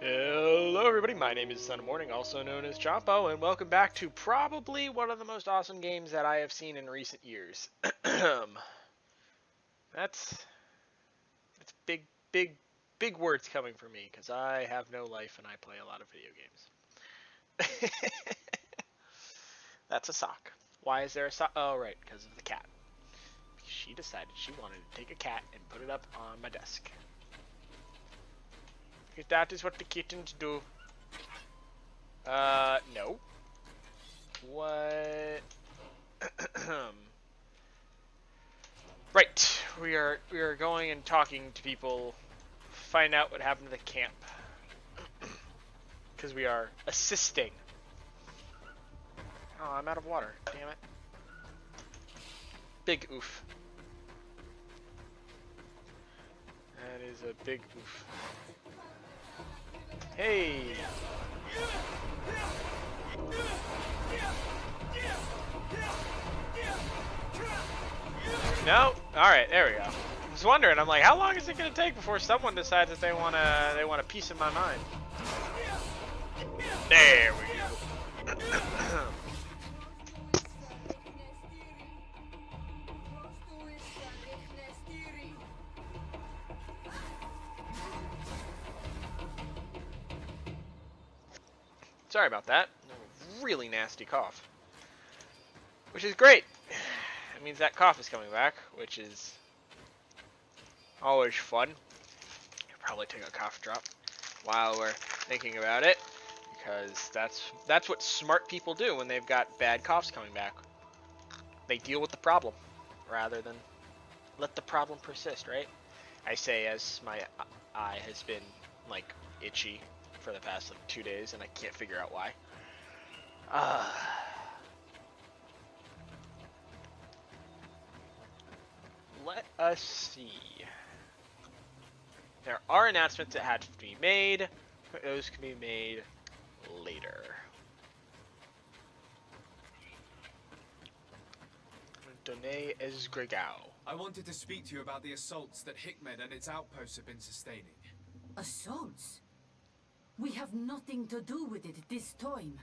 Hello everybody, my name is TheSunOfMorning, also known as Chompo, and welcome back to probably one of the most awesome games that I have seen in recent years. that's big words coming from me, because I have no life and I play a lot of video games. That's a sock. Why is there a sock? Oh right, because of the cat. She decided she wanted to take a cat and put it up on my desk. Because that is what the kittens do. No. What? Right. We are going and talking to people, find out what happened to the camp. Because we are assisting. Oh, I'm out of water. Damn it. Big oof. That is a big oof. Hey! No? Alright, there we go. I was wondering, I'm like, how long is it gonna take before someone decides that they want a piece of my mind? There we go. Sorry about that. A really nasty cough. Which is great. It means that cough is coming back, which is always fun. Probably take a cough drop while we're thinking about it, because that's what smart people do when they've got bad coughs coming back. They deal with the problem rather than let the problem persist, right? I say as my eye has been like itchy for the past like 2 days and I can't figure out why. Let us see. There are announcements that had to be made, but those can be made later. Donne es Gregao. I wanted to speak to you about the assaults that Hickmed and its outposts have been sustaining. Assaults? We have nothing to do with it this time.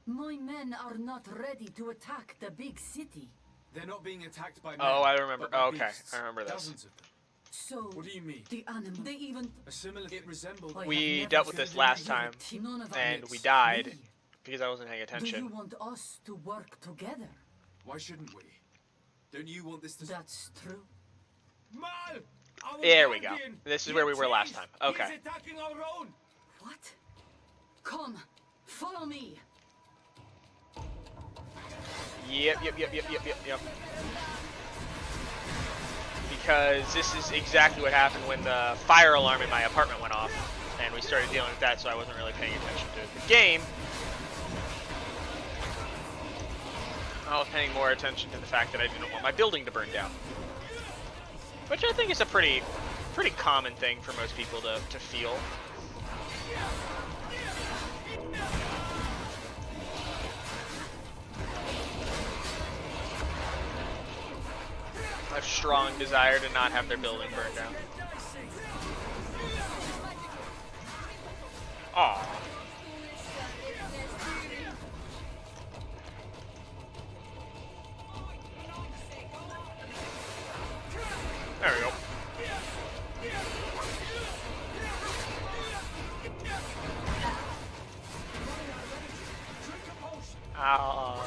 My men are not ready to attack the big city. They're not being attacked by men. Oh, I remember. But by Okay, beasts. I remember this. Dozens of them. So What do you mean? the animal, they even A similar it resembled. We dealt with this last time, and we died because I wasn't paying Do you attention. want us to work together? Why shouldn't we? Don't you want this to? That's true. Mal! Our There we go. guardian! This is where we were last He time. is Okay. attacking our own. What? Come, follow me. Yep. Because this is exactly what happened when the fire alarm in my apartment went off, and we started dealing with that, so I wasn't really paying attention to the game. I was paying more attention to the fact that I didn't want my building to burn down. Which I think is a pretty common thing for most people to feel. A strong desire to not have their building burned down. Aww. There we go. Oh.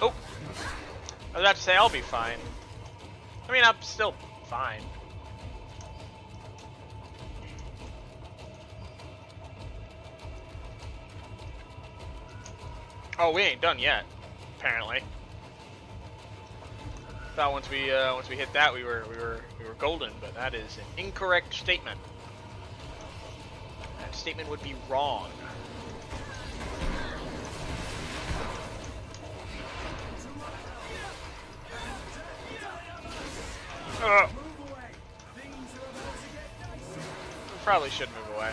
I was about to say I'll be fine. I mean, I'm still fine. Oh, we ain't done yet, apparently. Thought once we hit that we were golden, but that is an incorrect statement. That statement would be wrong. Probably should move away.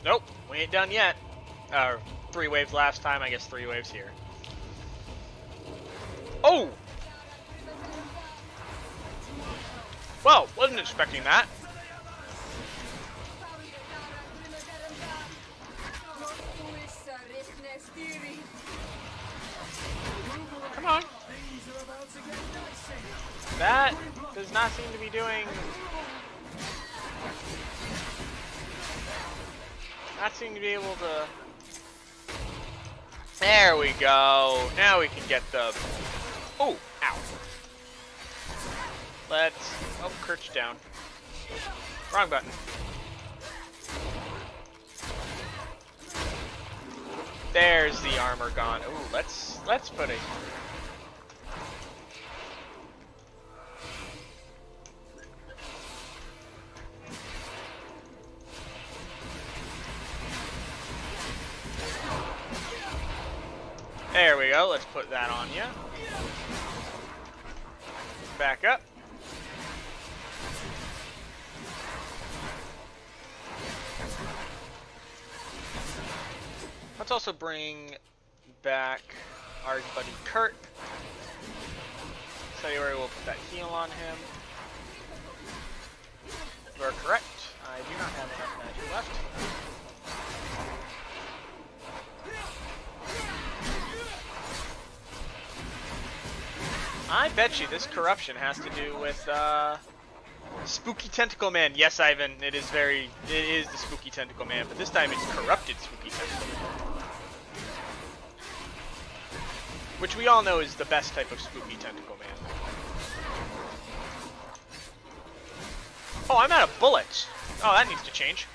Nope, we ain't done yet. 3 waves last time, I guess 3 waves here. Oh! Well, wasn't expecting that. Come on. That does not seem to be doing... Not seem to be able to... There we go. Now we can get the... Oh, ow. Let's... Oh, crouch down. Wrong button. There's the armor gone. Ooh, let's put a... There we go, let's put that on you. Back up. Let's also bring back our buddy Kurt. So anyway, we'll put that heal on him. You are correct. I do not have enough magic left. I bet you this corruption has to do with Spooky Tentacle Man. Yes, Ivan, it is the Spooky Tentacle Man, but this time it's Corrupted Spooky Tentacle Man. Which we all know is the best type of Spooky Tentacle Man. Oh, I'm out of bullets. Oh, that needs to change.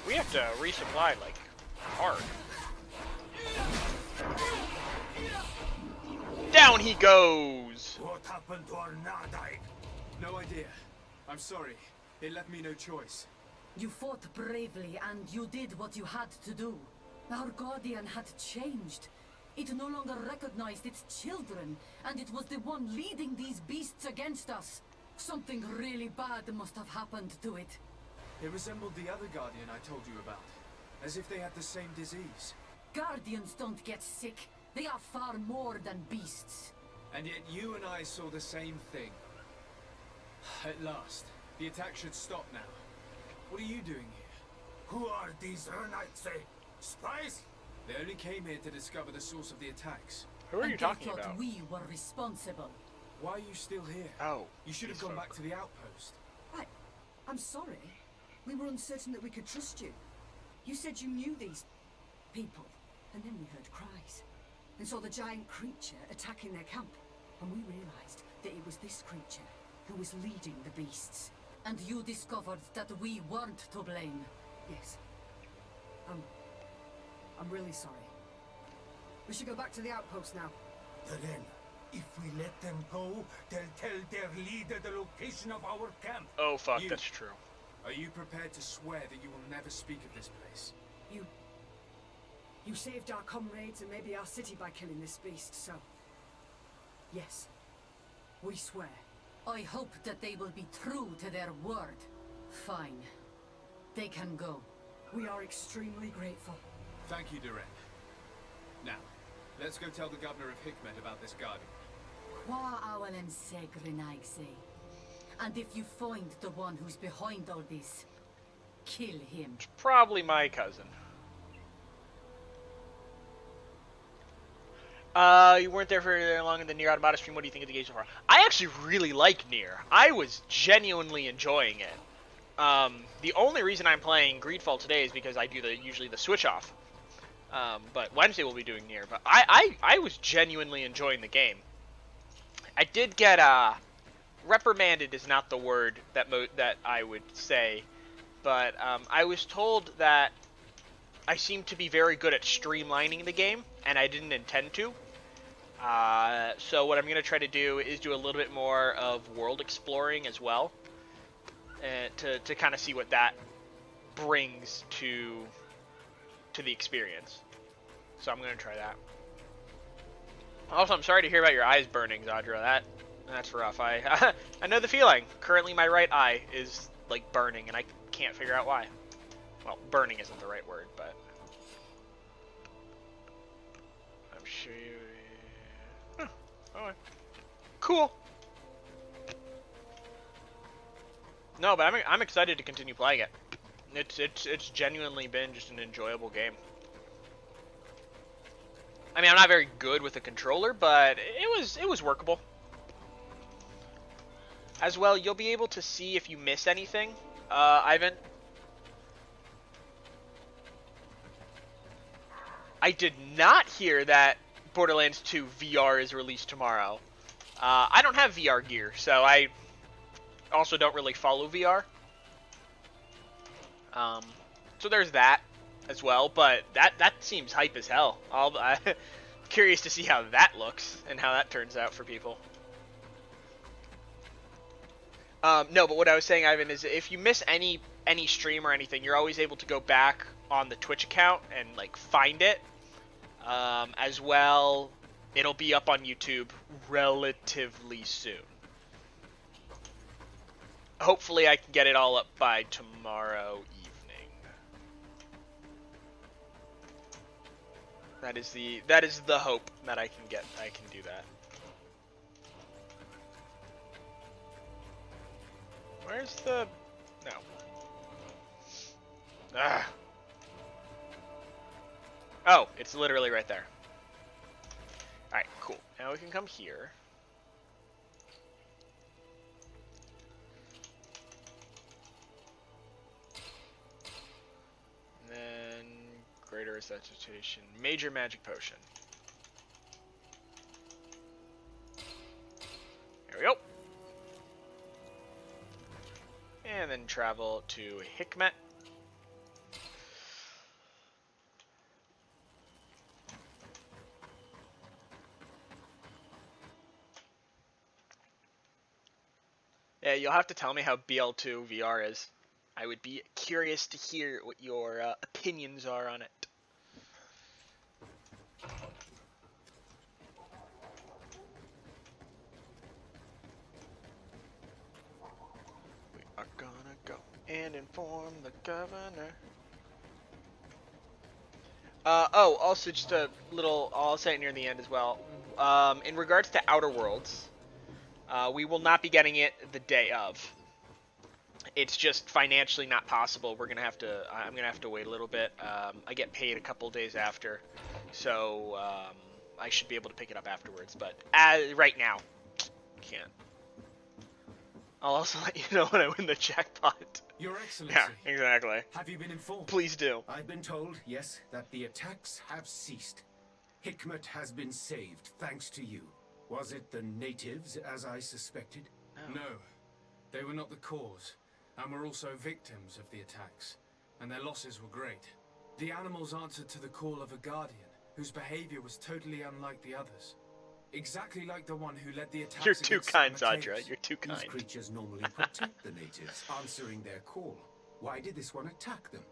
We have to resupply, like, hard. Down he goes! What happened to our Nardai? No idea. I'm sorry. It left me no choice. You fought bravely and you did what you had to do. Our guardian had changed. It no longer recognized its children, and it was the one leading these beasts against us. Something really bad must have happened to it. It resembled the other Guardian I told you about. As if they had the same disease. Guardians don't get sick. They are far more than beasts. And yet you and I saw the same thing. At last. The attack should stop now. What are you doing here? Who are these Renites? Spies? They only came here to discover the source of the attacks. Who are you talking They thought about? we were responsible. Why are you still here? Oh. You should have these gone folk. back to the outpost. I'm sorry. We were uncertain that we could trust you. You said you knew these people, and then we heard cries. And saw the giant creature attacking their camp. And we realized that it was this creature who was leading the beasts. And you discovered that we weren't to blame. Yes. I'm really sorry. We should go back to the outpost now. Then, if we let them go, they'll tell their leader the location of our camp. Oh fuck, You- that's true. Are you prepared to swear that you will never speak of this place? You saved our comrades and maybe our city by killing this beast, so... Yes. We swear. I hope that they will be true to their word. Fine. They can go. We are extremely grateful. Thank you, Duran. Now, let's go tell the governor of Hikmet about this Guardian. Qua awalen segrenaigse. And if you find the one who's behind all this, kill him. Probably my cousin. You weren't there for very long in the Nier Automata stream. What do you think of the game so far? I actually really like Nier. I was genuinely enjoying it. The only reason I'm playing Greedfall today is because I do usually the switch off. But Wednesday we'll be doing Nier. But I was genuinely enjoying the game. I did get reprimanded is not the word that I would say, but I was told that I seem to be very good at streamlining the game, and I didn't intend to. So what I'm going to try to do is do a little bit more of world exploring as well, to kind of see what that brings to the experience. So I'm going to try that. Also, I'm sorry to hear about your eyes burning, Zadra. That's rough. I know the feeling. Currently, my right eye is like burning, and I can't figure out why. Well, burning isn't the right word, but I'm sure you. Huh. Alright. Cool. No, but I'm excited to continue playing it. It's genuinely been just an enjoyable game. I mean, I'm not very good with a controller, but it was workable. As well, you'll be able to see if you miss anything, Ivan. I did not hear that Borderlands 2 VR is released tomorrow. I don't have VR gear, so I also don't really follow VR. So there's that as well, but that seems hype as hell. I'm curious to see how that looks and how that turns out for people. No, but what I was saying, Ivan, is if you miss any stream or anything, you're always able to go back on the Twitch account and like find it. As well, it'll be up on YouTube relatively soon. Hopefully, I can get it all up by tomorrow evening. That is the hope that I can do that. Where's the... No. Ah. Oh, it's literally right there. Alright, cool. Now we can come here. And then... Greater Resuscitation. Major Magic Potion. There we go. And then travel to Hikmet. Yeah, you'll have to tell me how BL2 VR is. I would be curious to hear what your opinions are on it. We are gonna go and inform the governor. Also just a little, I'll say it near the end as well. In regards to Outer Worlds, we will not be getting it the day of. It's just financially not possible. I'm gonna have to wait a little bit. I get paid a couple days after, so I should be able to pick it up afterwards. But right now, can't. I'll also let you know when I win the jackpot. Your Excellency. Yeah, exactly. Have you been informed? Please do. I've been told, yes, that the attacks have ceased. Hikmet has been saved, thanks to you. Was it the natives, as I suspected? No. They were not the cause, and were also victims of the attacks, and their losses were great. The animals answered to the call of a guardian, whose behavior was totally unlike the others. Exactly like the one who led the attacks. You're too against kind, San Zadra. Mateus. You're too kind. These creatures normally protect the natives, answering their call. Why did this one attack them?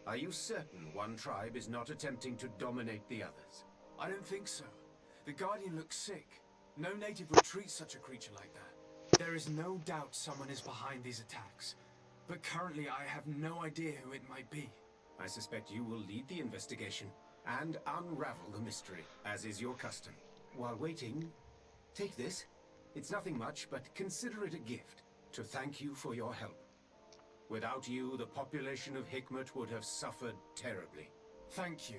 Are you certain one tribe is not attempting to dominate the others? I don't think so. The guardian looks sick. No native would treat such a creature like that. There is no doubt someone is behind these attacks, but currently I have no idea who it might be. I suspect you will lead the investigation and unravel the mystery, as is your custom. While waiting, take this. It's nothing much, but consider it a gift to thank you for your help. Without you, the population of Hikmet would have suffered terribly. Thank you.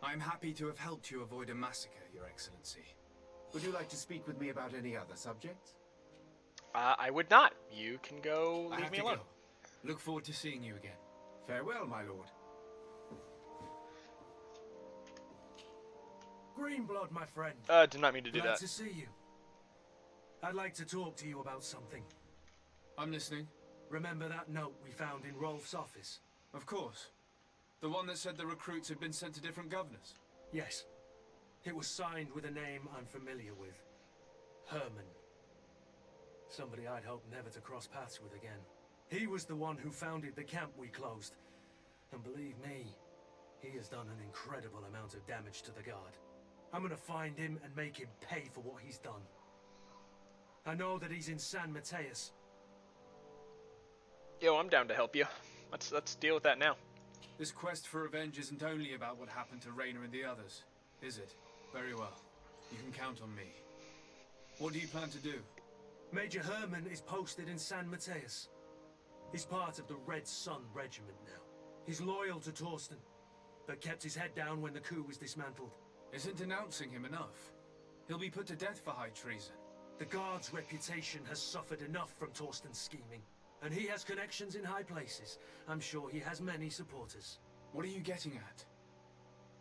I'm happy to have helped you avoid a massacre, Your Excellency. Would you like to speak with me about any other subjects? I would not. You can go I leave have me to alone. go. Look forward to seeing you again. Farewell, my lord. Greenblood, my friend. Did not mean to do Glad that. to see you. I'd like to talk to you about something. I'm listening. Remember that note we found in Rolf's office? Of course. The one that said the recruits had been sent to different governors. Yes. It was signed with a name I'm familiar with. Herman. Somebody I'd hoped never to cross paths with again. He was the one who founded the camp we closed. And believe me, he has done an incredible amount of damage to the guard. I'm gonna find him and make him pay for what he's done. I know that he's in San Mateus. Yo, I'm down to help you. Let's deal with that now. This quest for revenge isn't only about what happened to Raynor and the others, is it? Very well. You can count on me. What do you plan to do? Major Herman is posted in San Mateus. He's part of the Red Sun Regiment now. He's loyal to Torsten, but kept his head down when the coup was dismantled. Isn't denouncing him enough? He'll be put to death for high treason. The Guard's reputation has suffered enough from Torsten's scheming, and he has connections in high places. I'm sure he has many supporters. What are you getting at?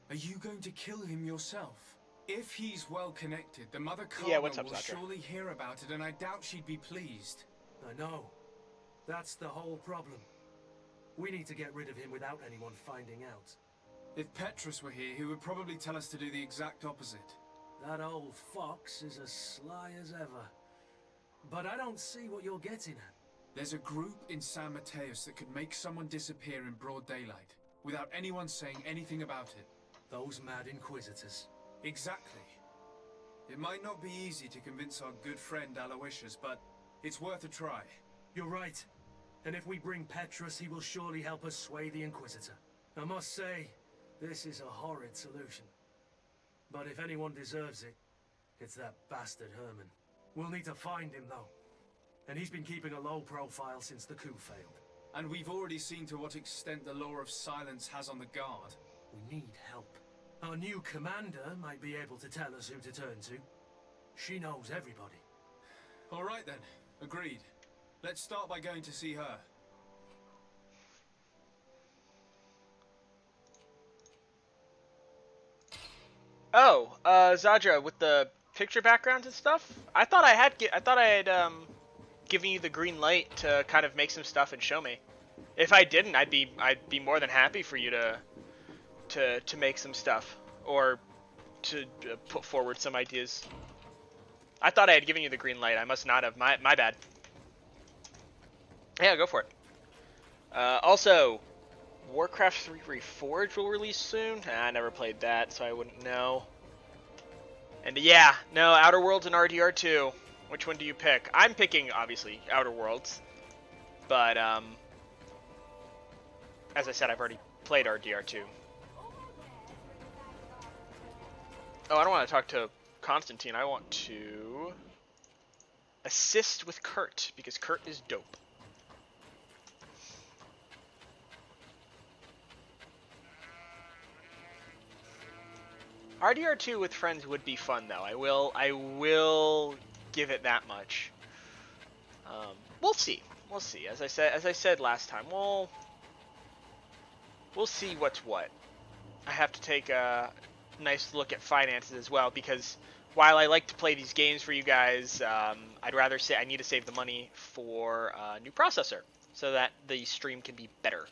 Are you going to kill him yourself? If he's well connected, the Mother Cardinal what's up, will Doctor? surely hear about it, and I doubt she'd be pleased. I know. That's the whole problem. We need to get rid of him without anyone finding out. If Petrus were here, he would probably tell us to do the exact opposite. That old fox is as sly as ever. But I don't see what you're getting at. There's a group in San Mateus that could make someone disappear in broad daylight, without anyone saying anything about it. Those mad inquisitors. Exactly. It might not be easy to convince our good friend Aloysius, but it's worth a try. You're right. And if we bring Petrus, he will surely help us sway the Inquisitor. I must say, this is a horrid solution. But if anyone deserves it, it's that bastard Herman. We'll need to find him, though. And he's been keeping a low profile since the coup failed. And we've already seen to what extent the law of silence has on the Guard. We need help. Our new commander might be able to tell us who to turn to. She knows everybody. All right then, agreed. Let's start by going to see her. Oh, Zadra, with the picture backgrounds and stuff, I thought I had given you the green light to kind of make some stuff and show me. If I didn't, I'd be more than happy for you to make some stuff or to put forward some ideas. I thought I had given you the green light. I must not have. My bad. Yeah, go for it. Also, Warcraft 3 Reforged will release soon. I never played that, so I wouldn't know. And yeah, no, Outer Worlds and RDR2. Which one do you pick? I'm picking, obviously, Outer Worlds. But, as I said, I've already played RDR2. Oh, I don't want to talk to Constantine. I want to assist with Kurt, because Kurt is dope. RDR2 with friends would be fun, though. I will give it that much. We'll see. We'll see. As I said last time, we'll see what's what. I have to take a nice look at finances as well, because while I like to play these games for you guys, I'd rather say I need to save the money for a new processor so that the stream can be better.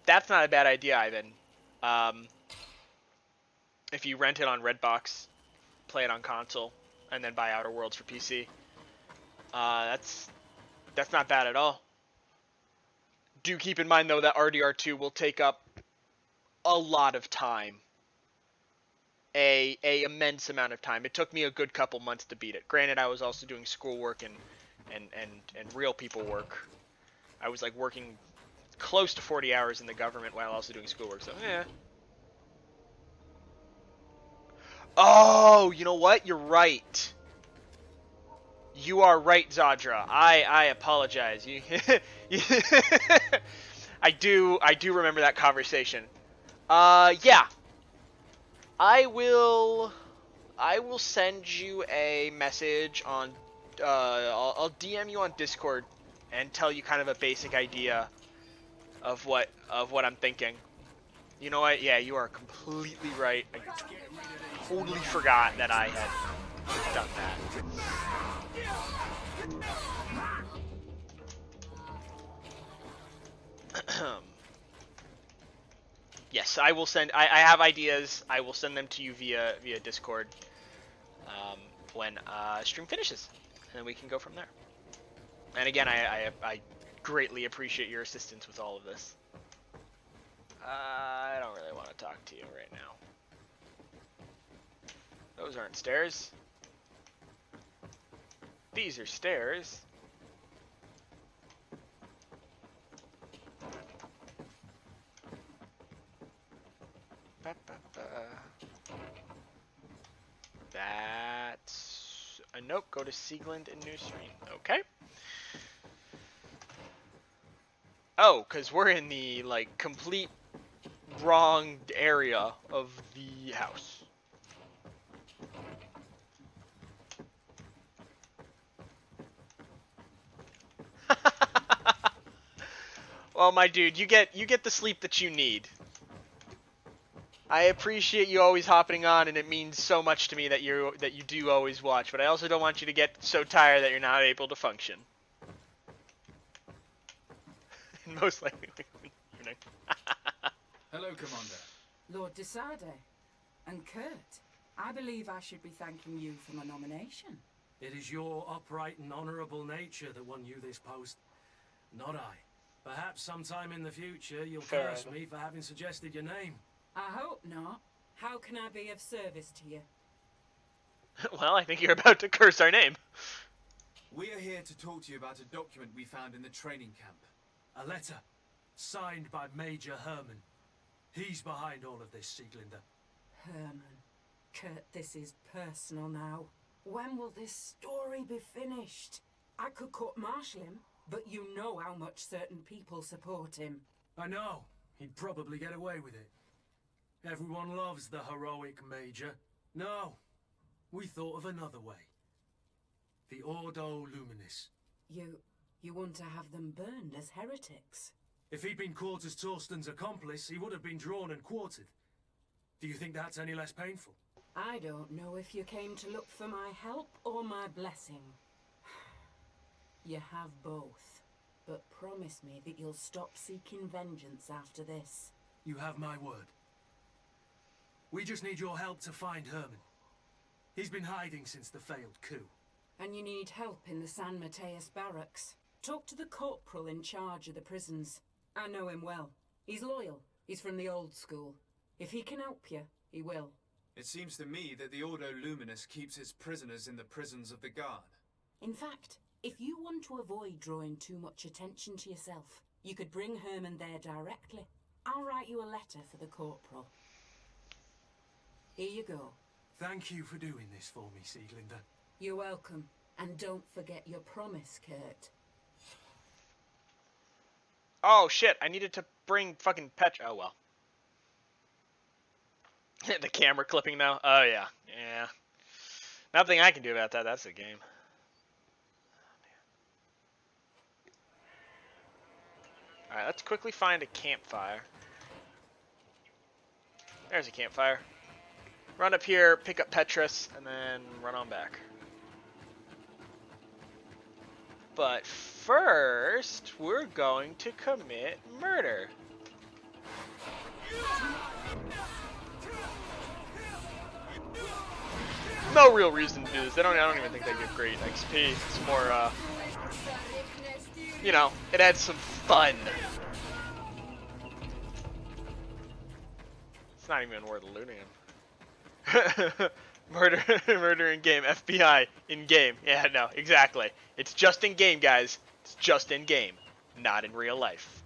That's not a bad idea, Ivan. If you rent it on Redbox, play it on console, and then buy Outer Worlds for PC, that's not bad at all. Do keep in mind, though, that RDR2 will take up a lot of time. A immense amount of time. It took me a good couple months to beat it. Granted, I was also doing schoolwork and real people work. I was like working close to 40 hours in the government while also doing schoolwork, so yeah. Oh, you know what? You're right. You are right, Zadra. I apologize. I do remember that conversation. Yeah. I will send you a message on I'll DM you on Discord and tell you kind of a basic idea of what I'm thinking. You know what? Yeah, you are completely right. I totally forgot that I had done that. Yes, I will send. I have ideas. I will send them to you via Discord when stream finishes, and then we can go from there. And again, I greatly appreciate your assistance with all of this. I don't really want to talk to you right now. Those aren't stairs. These are stairs. That's a nope. Go to Siegland and New Stream. Okay. Oh, because we're in the, like, complete wrong area of the house. Well, my dude, you get the sleep that you need. I appreciate you always hopping on, and it means so much to me that you do always watch. But I also don't want you to get so tired that you're not able to function. And most likely, evening. Hello, Commander. Lord Desade. And Kurt, I believe I should be thanking you for my nomination. It is your upright and honourable nature that won you this post, not I. Perhaps sometime in the future you'll Fair curse enough. me for having suggested your name. I hope not. How can I be of service to you? Well, I think you're about to curse our name. We are here to talk to you about a document we found in the training camp. A letter, signed by Major Herman. He's behind all of this, Sieglinder. Herman. Kurt, this is personal now. When will this story be finished? I could court-martial him, but you know how much certain people support him. I know. He'd probably get away with it. Everyone loves the heroic Major. No, we thought of another way. The Ordo Luminis. You want to have them burned as heretics? If he'd been caught as Torsten's accomplice, he would have been drawn and quartered. Do you think that's any less painful? I don't know if you came to look for my help or my blessing. You have both. But promise me that you'll stop seeking vengeance after this. You have my word. We just need your help to find Herman. He's been hiding since the failed coup. And you need help in the San Mateus barracks. Talk to the corporal in charge of the prisons. I know him well. He's loyal. He's from the old school. If he can help you, he will. It seems to me that the Ordo Luminous keeps its prisoners in the prisons of the guard. In fact, if you want to avoid drawing too much attention to yourself, you could bring Herman there directly. I'll write you a letter for the corporal. Here you go. Thank you for doing this for me, Sieglinder. You're welcome. And don't forget your promise, Kurt. Oh shit! I needed to bring fucking Petra. Oh well. The camera clipping now. Oh yeah, yeah. Nothing I can do about that. That's the game. All right, let's quickly find a campfire. There's a campfire. Run up here, pick up Petrus, and then run on back. But first, we're going to commit murder. No real reason to do this. I don't even think they give great XP. It's more, you know, it adds some fun. It's not even worth looting him. Murder in game. FBI in game. Yeah, no, exactly. It's just in game, guys. It's just in game, not in real life.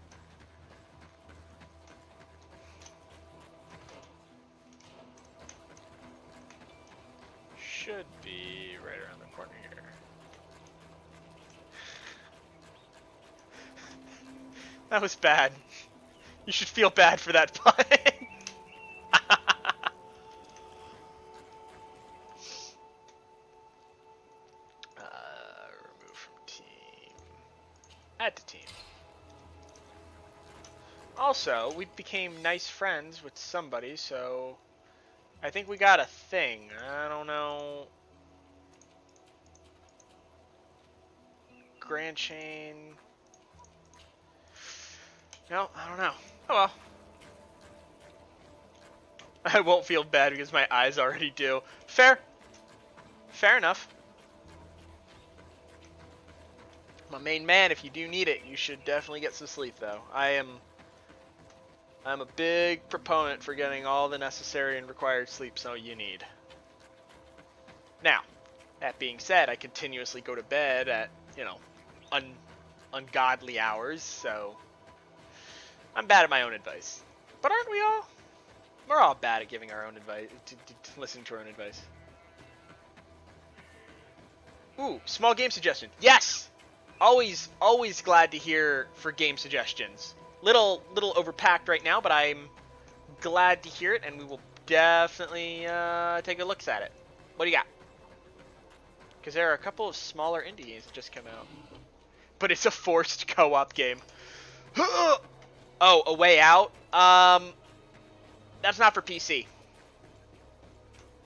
Should be right around the corner here. That was bad. You should feel bad for that pun. Remove from team. Add to team. Also, we became nice friends with somebody, so I think we got a thing. I don't know. Grand Chain. No, I don't know. Oh well. I won't feel bad because my eyes already do. Fair. Fair enough. My main man, if you do need it, you should definitely get some sleep though. I'm a big proponent for getting all the necessary and required sleep so you need. Now, that being said, I continuously go to bed at, you know, ungodly hours, so I'm bad at my own advice. But aren't we all? We're all bad at giving our own advice, to listening to our own advice. Ooh, small game suggestion. Yes! Always glad to hear for game suggestions. Little overpacked right now, but I'm glad to hear it, and we will definitely take a look at it. What do you got? Because there are a couple of smaller indie games that just come out. But it's a forced co-op game. Oh, A Way Out? That's not for PC.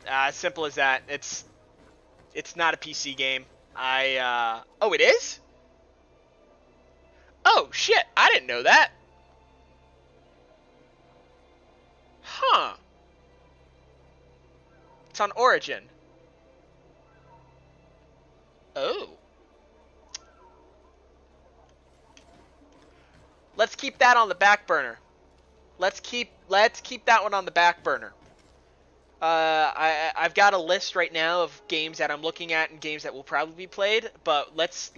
As simple as that. It's not a PC game. Oh, it is? Oh, shit. I didn't know that. Huh. It's on Origin. Oh. Let's keep that on the back burner. Let's keep that one on the back burner. I've got a list right now of games that I'm looking at and games that will probably be played, but let's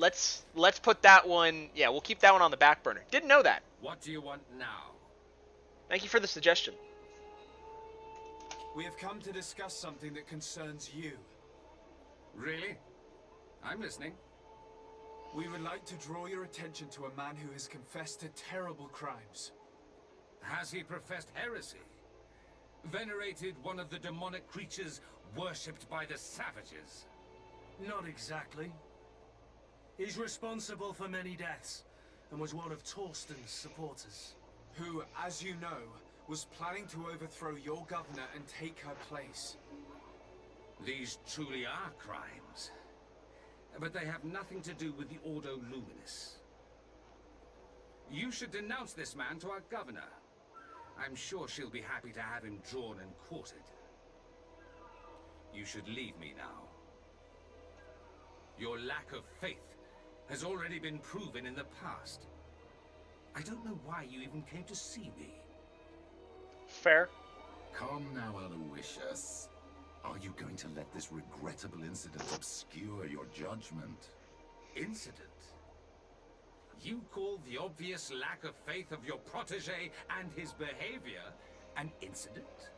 put that one. Yeah, we'll keep that one on the back burner. Didn't know that. What do you want now? Thank you for the suggestion. We have come to discuss something that concerns you. Really? I'm listening. We would like to draw your attention to a man who has confessed to terrible crimes. Has he professed heresy? Venerated one of the demonic creatures worshipped by the savages? Not exactly. He's responsible for many deaths, and was one of Torsten's supporters. Who, as you know, was planning to overthrow your governor and take her place. These truly are crimes. But they have nothing to do with the Ordo Luminis. You should denounce this man to our governor. I'm sure she'll be happy to have him drawn and quartered. You should leave me now. Your lack of faith has already been proven in the past. I don't know why you even came to see me. Fair. Come now, Aloysius. Are you going to let this regrettable incident obscure your judgment? Incident? You call the obvious lack of faith of your protege and his behavior an incident?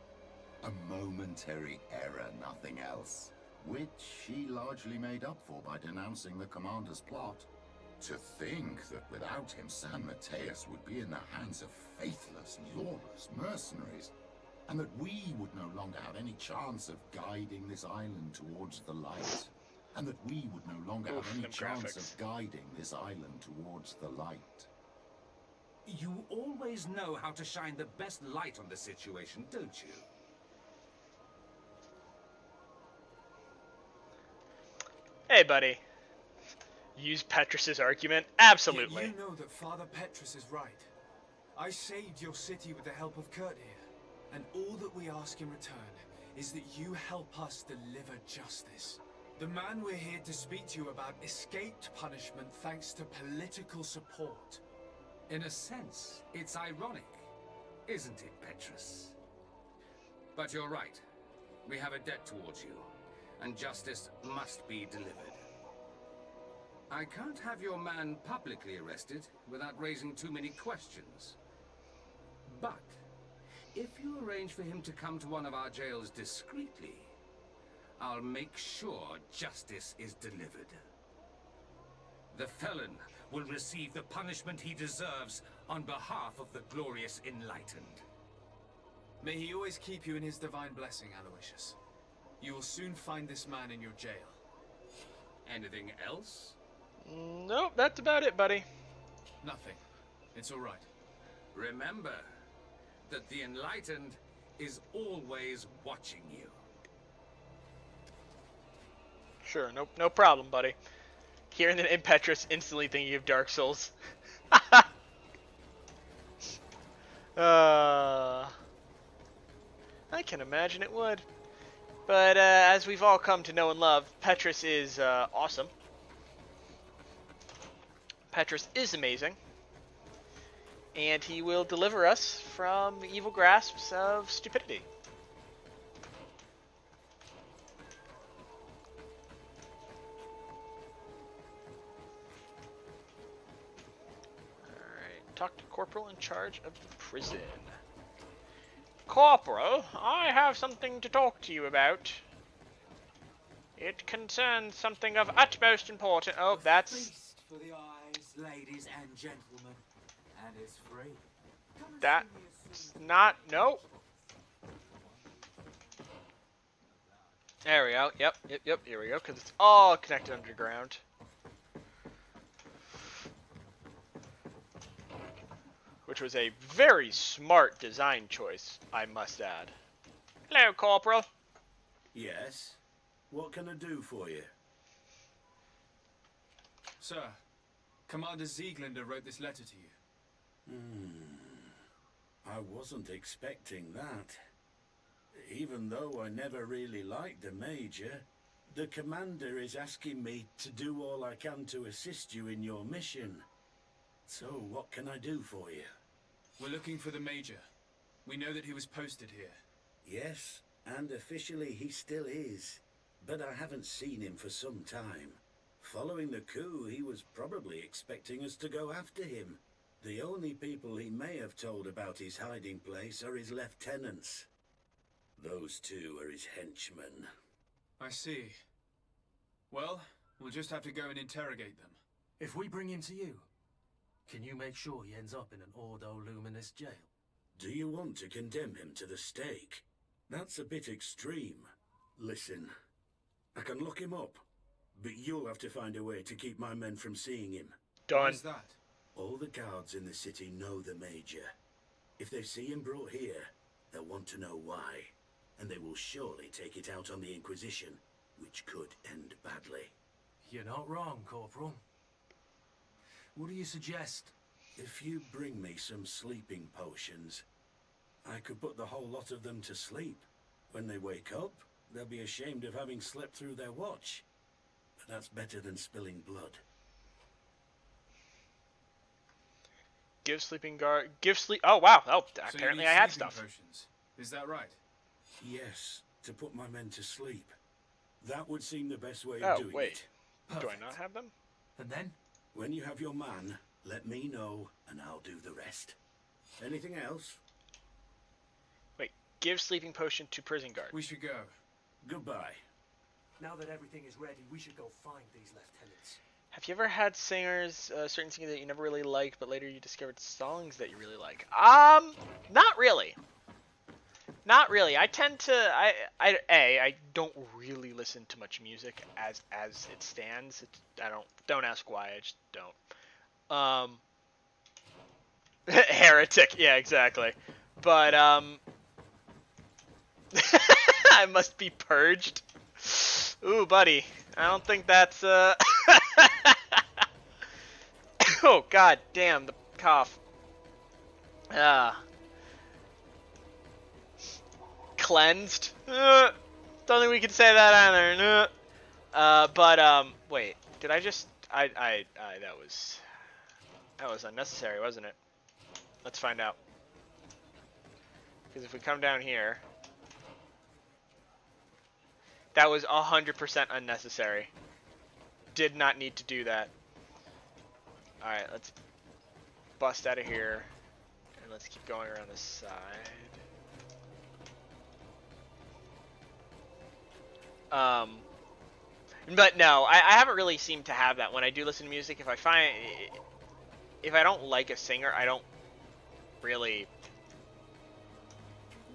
A momentary error, nothing else. Which she largely made up for by denouncing the commander's plot. To think that without him, San Mateus would be in the hands of faithless, lawless mercenaries, and that we would no longer have any chance of guiding this island towards the light. And that we would no longer have any chance of guiding this island towards the light. You always know how to shine the best light on the situation, don't you? Hey, buddy. Use Petrus's argument? Absolutely. Yet you know that Father Petrus is right. I saved your city with the help of Kurt here, and all that we ask in return is that you help us deliver justice. The man we're here to speak to you about escaped punishment thanks to political support. In a sense, it's ironic, isn't it, Petrus? But you're right. We have a debt towards you, and justice must be delivered. I can't have your man publicly arrested without raising too many questions. But if you arrange for him to come to one of our jails discreetly, I'll make sure justice is delivered. The felon will receive the punishment he deserves on behalf of the glorious enlightened. May he always keep you in his divine blessing, Aloysius. You will soon find this man in your jail. Anything else? Nope, that's about it, buddy. Nothing. It's all right. Remember that the enlightened is always watching you. Sure, no problem, buddy. Hearing the name Petrus, instantly thinking of Dark Souls. I can imagine it would. But as we've all come to know and love, Petrus is awesome. Petrus is amazing. And he will deliver us from the evil grasps of stupidity. Talk to Corporal in charge of the prison. Corporal, I have something to talk to you about. It concerns something of utmost importance. Oh, that's... Feast for the eyes, ladies and gentlemen. And it's free. That's not... Nope. There we go. Yep. Here we go. Because it's all connected underground. Which was a very smart design choice, I must add. Hello, Corporal. Yes? What can I do for you? Sir, Commander Zieglander wrote this letter to you. I wasn't expecting that. Even though I never really liked the Major, the Commander is asking me to do all I can to assist you in your mission. So, what can I do for you? We're looking for the Major. We know that he was posted here. Yes, and officially he still is. But I haven't seen him for some time. Following the coup, he was probably expecting us to go after him. The only people he may have told about his hiding place are his lieutenants. Those two are his henchmen. I see. Well, we'll just have to go and interrogate them. If we bring him to you, can you make sure he ends up in an Ordo Luminous jail? Do you want to condemn him to the stake? That's a bit extreme. Listen, I can lock him up, but you'll have to find a way to keep my men from seeing him. Done. What's that? All the guards in the city know the Major. If they see him brought here, they'll want to know why. And they will surely take it out on the Inquisition, which could end badly. You're not wrong, Corporal. What do you suggest? If you bring me some sleeping potions, I could put the whole lot of them to sleep. When they wake up, they'll be ashamed of having slept through their watch. But that's better than spilling blood. Give sleeping guard... Give sleep... Oh, wow. Oh, So apparently you I need had sleeping stuff. Potions. Is that right? Yes, to put my men to sleep. That would seem the best way Oh, of doing wait. it. Do I Perfect. not have them? And then? When you have your man, let me know, and I'll do the rest. Anything else? Wait. Give sleeping potion to prison guard. We should go. Goodbye. Now that everything is ready, we should go find these lieutenants. Have you ever had singers, certain singers that you never really liked, but later you discovered songs that you really like? Not really. Not really. I tend to, I don't really listen to much music as it stands. Don't ask why, I just don't. Heretic, yeah, exactly. But, I must be purged. Ooh, buddy. I don't think that's, oh, god damn, the cough. Cleansed? Don't think we can say that either. Wait, did I just, that was unnecessary, wasn't it? Let's find out. Because if we come down here, that was 100% unnecessary. Did not need to do that. Alright, let's bust out of here. And let's keep going around this side. But no, I haven't really seemed to have that. When I do listen to music, if I don't like a singer, I don't really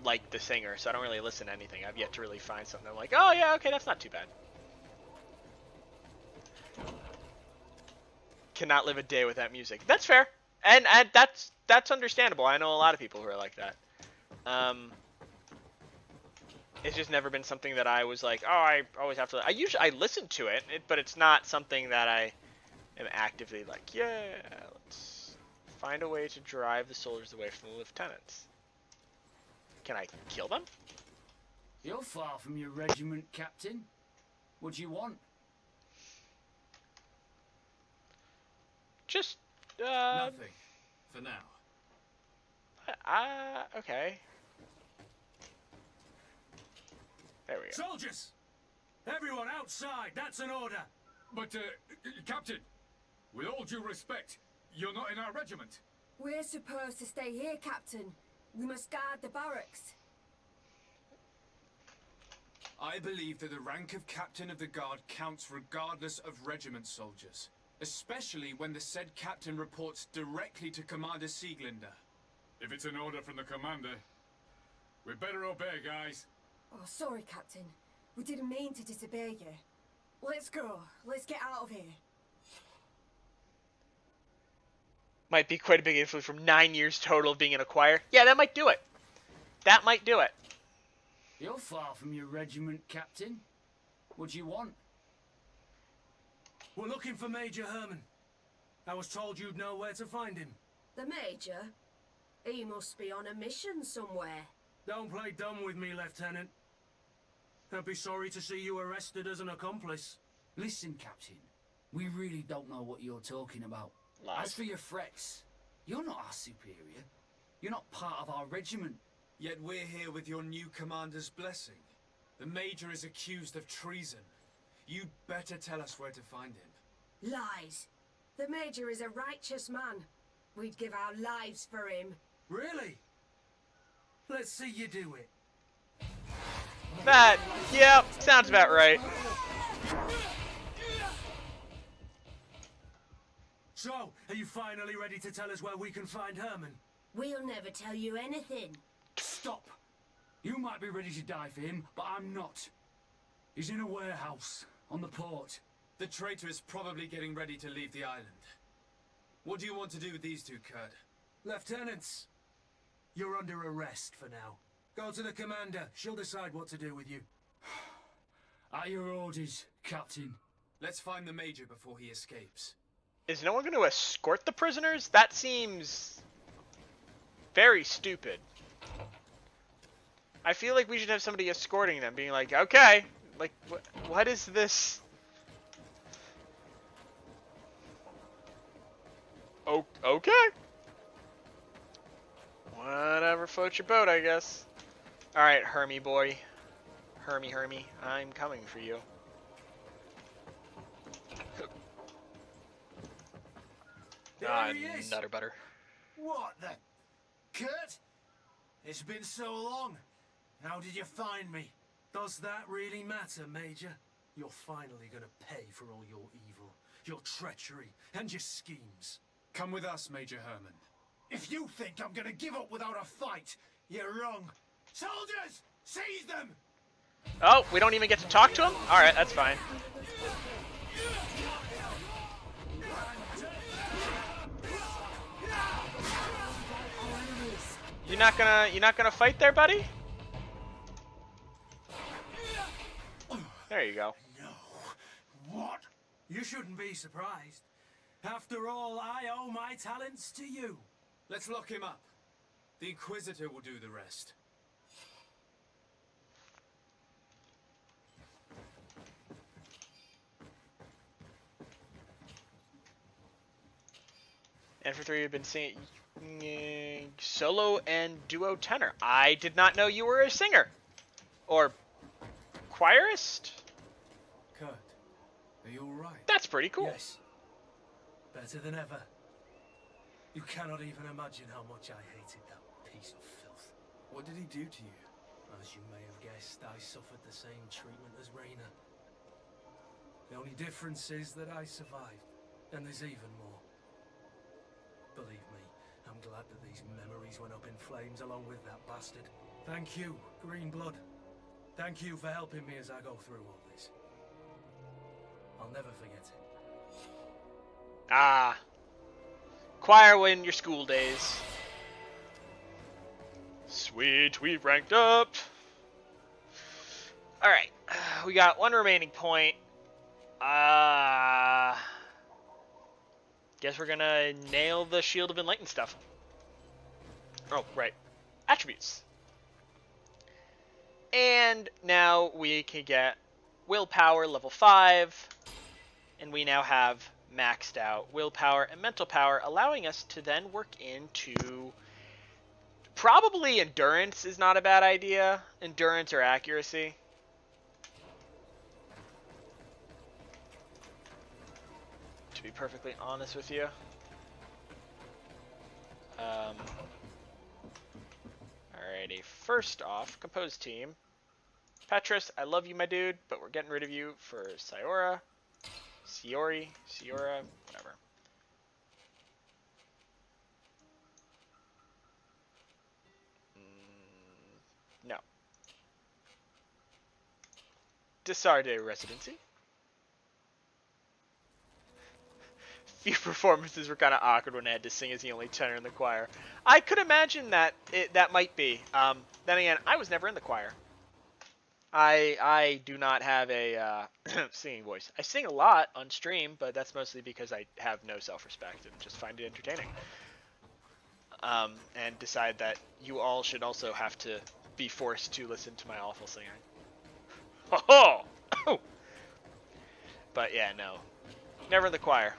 like the singer, so I don't really listen to anything. I've yet to really find something I'm like, oh yeah, okay, that's not too bad. Cannot live a day without music. That's fair, and that's understandable. I know a lot of people who are like that. It's just never been something that I was like, oh, I always have to. I listen to it, but it's not something that I am actively like, yeah, let's find a way to drive the soldiers away from the lieutenants. Can I kill them? You're far from your regiment, Captain. What do you want? Just, Nothing. For now. Okay. There we go. Soldiers! Everyone outside! That's an order! But, Captain, with all due respect, you're not in our regiment. We're supposed to stay here, Captain. We must guard the barracks. I believe that the rank of captain of the guard counts regardless of regiment soldiers, especially when the said captain reports directly to Commander Sieglinder. If it's an order from the commander, we better obey, guys. Oh, sorry, Captain. We didn't mean to disobey you. Let's go. Let's get out of here. Might be quite a big influence from 9 years total of being in a choir. Yeah, that might do it. That might do it. You're far from your regiment, Captain. What do you want? We're looking for Major Herman. I was told you'd know where to find him. The Major? He must be on a mission somewhere. Don't play dumb with me, Lieutenant. I'd be sorry to see you arrested as an accomplice. Listen, Captain. We really don't know what you're talking about. Lies. As for your threats, you're not our superior. You're not part of our regiment. Yet we're here with your new commander's blessing. The Major is accused of treason. You'd better tell us where to find him. Lies. The Major is a righteous man. We'd give our lives for him. Really? Let's see you do it. That, yep, sounds about right. So, are you finally ready to tell us where we can find Herman? We'll never tell you anything. Stop! You might be ready to die for him, but I'm not. He's in a warehouse, on the port. The traitor is probably getting ready to leave the island. What do you want to do with these two, Kurt? Lieutenants, you're under arrest for now. Go to the commander. She'll decide what to do with you. At your orders, Captain. Let's find the Major before he escapes. Is no one going to escort the prisoners? That seems very stupid. I feel like we should have somebody escorting them, being like, okay, like, what is this? Oh, okay. Whatever floats your boat, I guess. Alright, Hermy boy. Hermy, I'm coming for you. There he is. Nutter butter. What the... Kurt? It's been so long. How did you find me? Does that really matter, Major? You're finally gonna pay for all your evil, your treachery, and your schemes. Come with us, Major Herman. If you think I'm gonna give up without a fight, you're wrong. Soldiers! Seize them! Oh, we don't even get to talk to him? Alright, that's fine. You're not gonna fight there, buddy? There you go. No. What? You shouldn't be surprised. After all, I owe my talents to you. Let's lock him up. The Inquisitor will do the rest. And for 3, you've been singing solo and duo tenor. I did not know you were a singer. Or choirist? Kurt, are you alright? That's pretty cool. Yes. Better than ever. You cannot even imagine how much I hated that piece of filth. What did he do to you? As you may have guessed, I suffered the same treatment as Raina. The only difference is that I survived, and there's even more. Believe me, I'm glad that these memories went up in flames along with that bastard. Thank you, Greenblood. Thank you for helping me as I go through all this. I'll never forget it. Ah. Choir in your school days. Sweet, we've ranked up. Alright, we got one remaining point. Guess we're gonna nail the Shield of Enlightened stuff. Oh, right. Attributes. And now we can get willpower level 5. And we now have maxed out willpower and mental power, allowing us to then work into... Probably endurance is not a bad idea. Endurance or accuracy. To be perfectly honest with you. Alrighty, first off, compose team. Petrus, I love you, my dude, but we're getting rid of you for Siora, whatever. No. Desarde residency. Few performances were kind of awkward when I had to sing as the only tenor in the choir. I could imagine that that might be. Then again, I was never in the choir. I do not have a singing voice. I sing a lot on stream, but that's mostly because I have no self-respect and just find it entertaining. And decide that you all should also have to be forced to listen to my awful singing. Ho ho! But yeah, no. Never in the choir.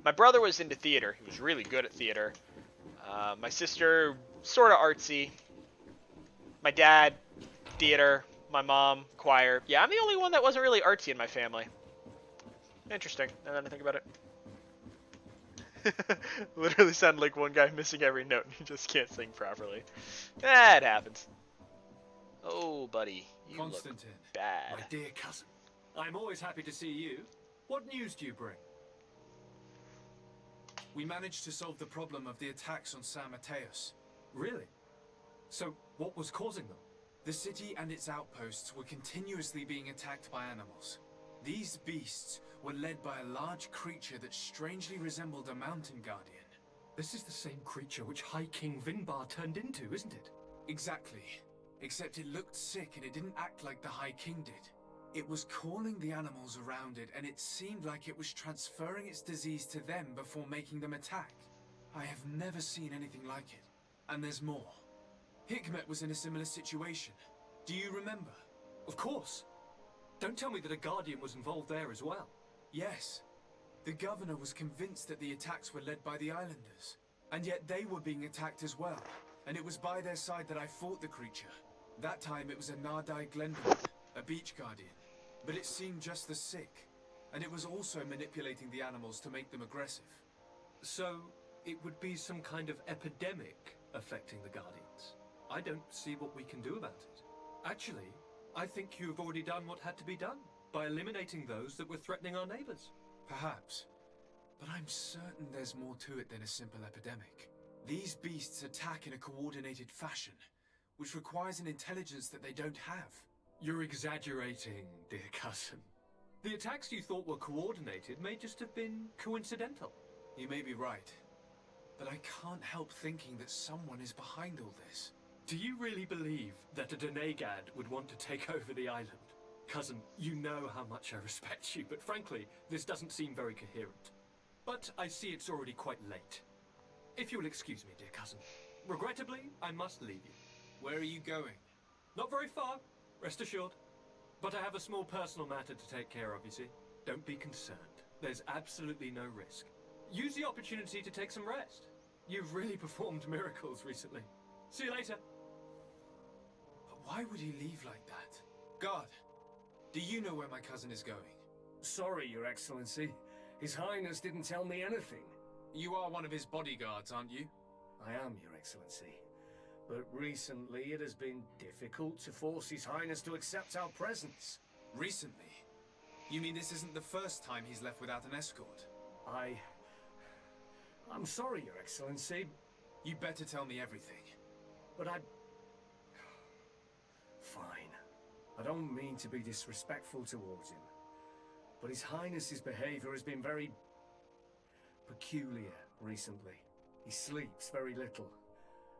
My brother was into theater. He was really good at theater. My sister, sort of artsy. My dad, theater. My mom, choir. Yeah, I'm the only one that wasn't really artsy in my family. Interesting, now that I think about it. Literally sounded like one guy missing every note and he just can't sing properly. That happens. Oh, buddy, you look bad. My dear cousin, I'm always happy to see you. What news do you bring? We managed to solve the problem of the attacks on San Mateus. Really? So, what was causing them? The city and its outposts were continuously being attacked by animals. These beasts were led by a large creature that strangely resembled a mountain guardian. This is the same creature which High King Vinbar turned into, isn't it? Exactly. Except it looked sick and it didn't act like the High King did. It was calling the animals around it, and it seemed like it was transferring its disease to them before making them attack. I have never seen anything like it. And there's more. Hikmet was in a similar situation. Do you remember? Of course. Don't tell me that a Guardian was involved there as well. Yes. The governor was convinced that the attacks were led by the islanders. And yet they were being attacked as well. And it was by their side that I fought the creature. That time it was a Nardai Glendower, a beach guardian. But it seemed just as sick. And it was also manipulating the animals to make them aggressive. So, it would be some kind of epidemic affecting the Guardians. I don't see what we can do about it. Actually, I think you've already done what had to be done, by eliminating those that were threatening our neighbors. Perhaps. But I'm certain there's more to it than a simple epidemic. These beasts attack in a coordinated fashion, which requires an intelligence that they don't have. You're exaggerating, dear cousin. The attacks you thought were coordinated may just have been coincidental. You may be right. But I can't help thinking that someone is behind all this. Do you really believe that a Denegad would want to take over the island? Cousin, you know how much I respect you, but frankly, this doesn't seem very coherent. But I see it's already quite late. If you'll excuse me, dear cousin. Regrettably, I must leave you. Where are you going? Not very far, rest assured. But I have a small personal matter to take care of, you see. Don't be concerned. There's absolutely no risk. Use the opportunity to take some rest. You've really performed miracles recently. See you later. But why would he leave like that? Guard, do you know where my cousin is going? Sorry, Your Excellency. His Highness didn't tell me anything. You are one of his bodyguards, aren't you? I am, Your Excellency. But recently it has been difficult to force His Highness to accept our presence. Recently? You mean this isn't the first time he's left without an escort? I'm sorry, Your Excellency. You better tell me everything. But Fine. I don't mean to be disrespectful towards him. But His Highness's behavior has been very peculiar recently. He sleeps very little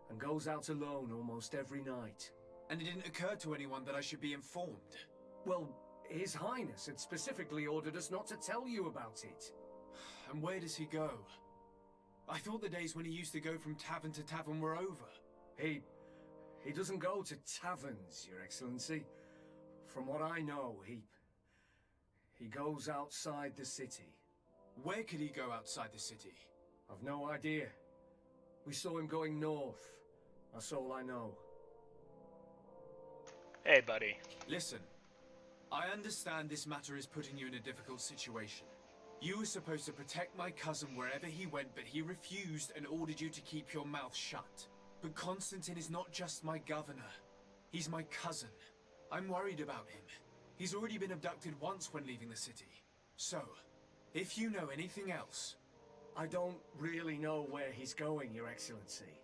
and goes out alone almost every night. And it didn't occur to anyone that I should be informed? Well, His Highness had specifically ordered us not to tell you about it. And where does he go? I thought the days when he used to go from tavern to tavern were over. He doesn't go to taverns, Your Excellency. From what I know, he goes outside the city. Where could he go outside the city? I've no idea. We saw him going north. That's all I know. Hey, buddy. Listen, I understand this matter is putting you in a difficult situation. You were supposed to protect my cousin wherever he went, but he refused and ordered you to keep your mouth shut. But Constantine is not just my governor. He's my cousin. I'm worried about him. He's already been abducted once when leaving the city. So, if you know anything else... I don't really know where he's going, Your Excellency.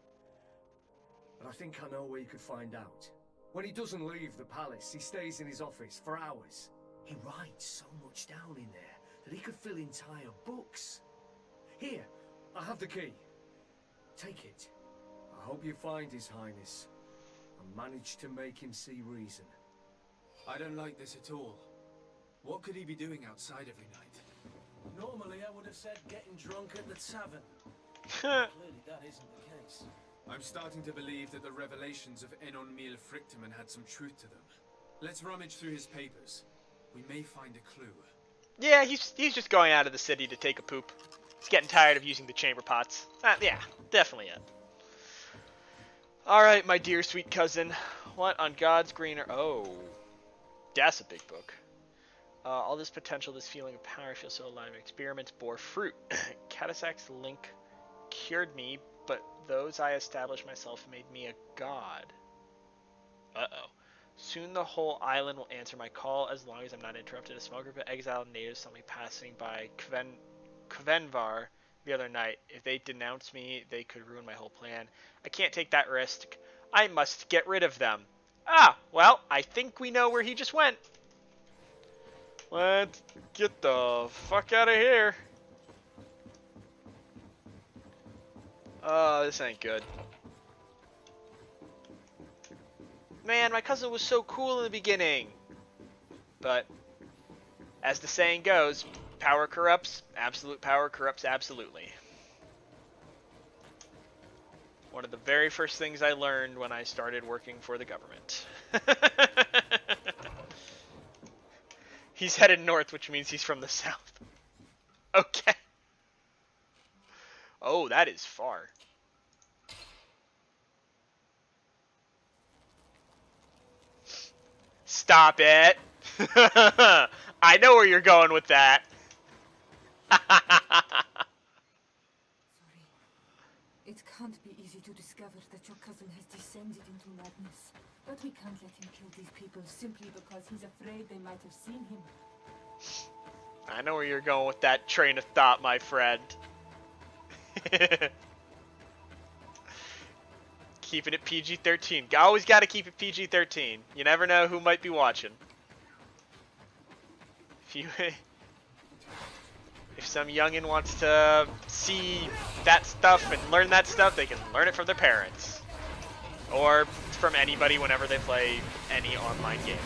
But I think I know where you could find out. When he doesn't leave the palace, he stays in his office for hours. He writes so much down in there that he could fill entire books. Here, I have the key. Take it. I hope you find His Highness and manage to make him see reason. I don't like this at all. What could he be doing outside every night? Normally I would have said getting drunk at the tavern. Clearly that isn't the case. I'm starting to believe that the revelations of Enon Mil Frictamen had some truth to them. Let's rummage through his papers. We may find a clue. Yeah, he's just going out of the city to take a poop. He's getting tired of using the chamber pots. Yeah, definitely it. Alright, my dear sweet cousin. What on God's green earth? Oh, that's a big book. All this potential, this feeling of power, I feel so alive. Experiments bore fruit. Katasak's link cured me, but those I established myself made me a god. Uh-oh. Soon the whole island will answer my call as long as I'm not interrupted. A small group of exiled natives saw me passing by Kvenvar the other night. If they denounce me, they could ruin my whole plan. I can't take that risk. I must get rid of them. Ah, well, I think we know where he just went. Let's get the fuck out of here. Oh, this ain't good. Man, my cousin was so cool in the beginning. But, as the saying goes, power corrupts. Absolute power corrupts absolutely. One of the very first things I learned when I started working for the government. He's headed north, which means he's from the south. Okay. Oh, that is far. Stop it. I know where you're going with that. It can't be easy to discover that your cousin has descended into madness. But we can't let him kill these people simply because he's afraid they might have seen him. I know where you're going with that train of thought, my friend. Keeping it PG-13. Always got to keep it PG-13. You never know who might be watching. If some youngin wants to see that stuff and learn that stuff, they can learn it from their parents. Or from anybody whenever they play any online game.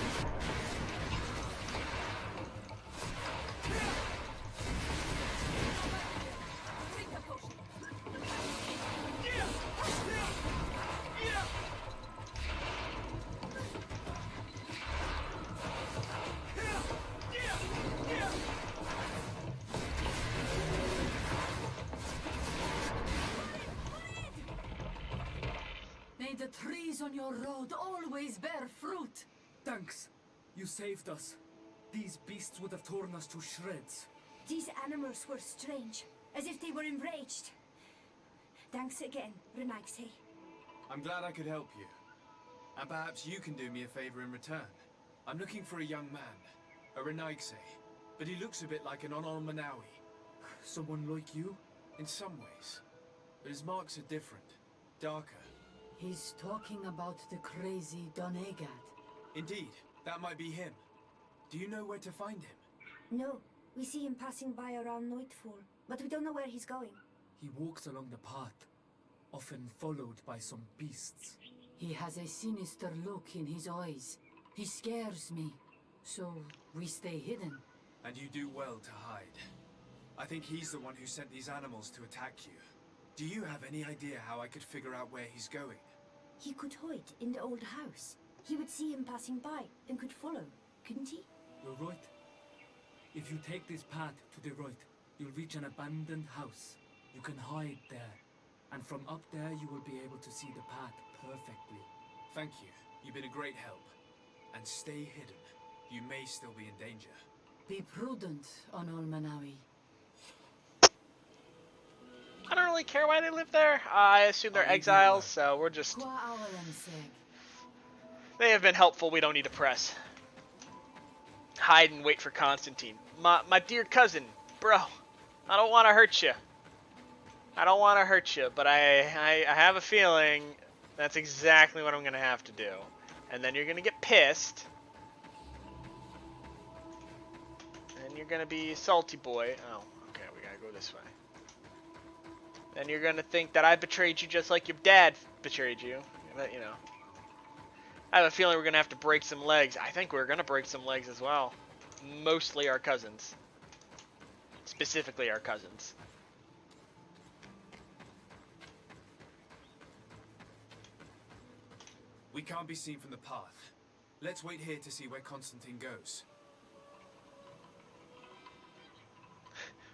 May the trees on your road always bear fruit. Thanks. You saved us. These beasts would have torn us to shreds. These animals were strange, as if they were enraged. Thanks again, Renaigse. I'm glad I could help you. And perhaps you can do me a favor in return. I'm looking for a young man, a Renaigse, but he looks a bit like an Onol Manawi. Someone like you? In some ways. But his marks are different, darker. He's talking about the crazy Donegad. Indeed, that might be him. Do you know where to find him? No, we see him passing by around nightfall, but we don't know where he's going. He walks along the path, often followed by some beasts. He has a sinister look in his eyes. He scares me. So we stay hidden. And you do well to hide. I think he's the one who sent these animals to attack you. Do you have any idea how I could figure out where he's going? He could hide in the old house. He would see him passing by and could follow, couldn't he? You're right. If you take this path to the right, you'll reach an abandoned house. You can hide there. And from up there, you will be able to see the path perfectly. Thank you. You've been a great help. And stay hidden. You may still be in danger. Be prudent, Onol Manawi. I don't really care why they live there. I assume they're exiles, so we're just... They have been helpful. We don't need to press. Hide and wait for Constantine. My dear cousin, bro, I don't want to hurt you. I don't want to hurt you, but I have a feeling that's exactly what I'm going to have to do. And then you're going to get pissed. And you're going to be a salty boy. Oh, okay, we got to go this way. Then you're going to think that I betrayed you just like your dad betrayed you. But, you know. I have a feeling we're going to have to break some legs. I think we're going to break some legs as well. Mostly our cousins. Specifically our cousins. We can't be seen from the path. Let's wait here to see where Constantine goes.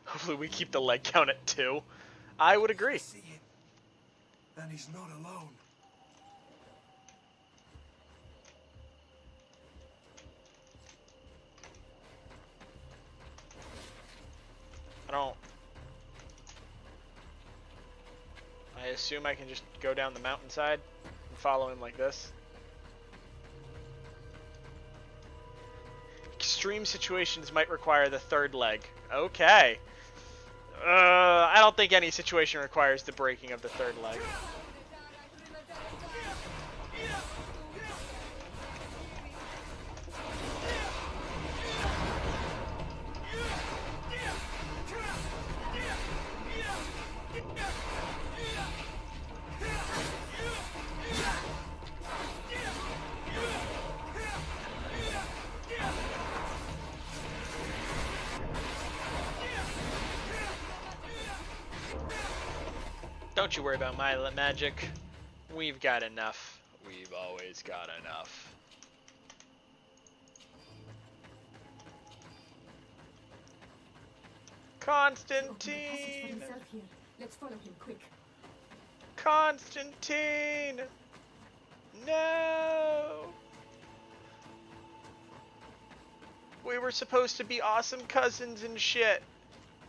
Hopefully we keep the leg count at 2. I would agree. See him. And he's not alone. I assume I can just go down the mountainside and follow him like this. Extreme situations might require the third leg. Okay. I don't think any situation requires the breaking of the third leg. Don't you worry about my magic. We've got enough. We've always got enough. Constantine! Let's follow him quick. Constantine! No! We were supposed to be awesome cousins and shit.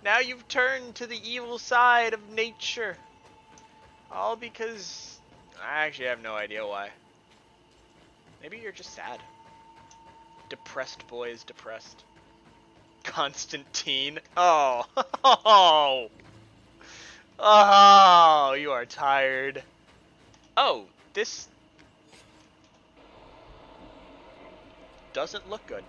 Now you've turned to the evil side of nature. All because I actually have no idea why. Maybe you're just sad. Depressed boy is depressed. Constantine. Oh. Oh. Oh, you are tired. Oh, this doesn't look good.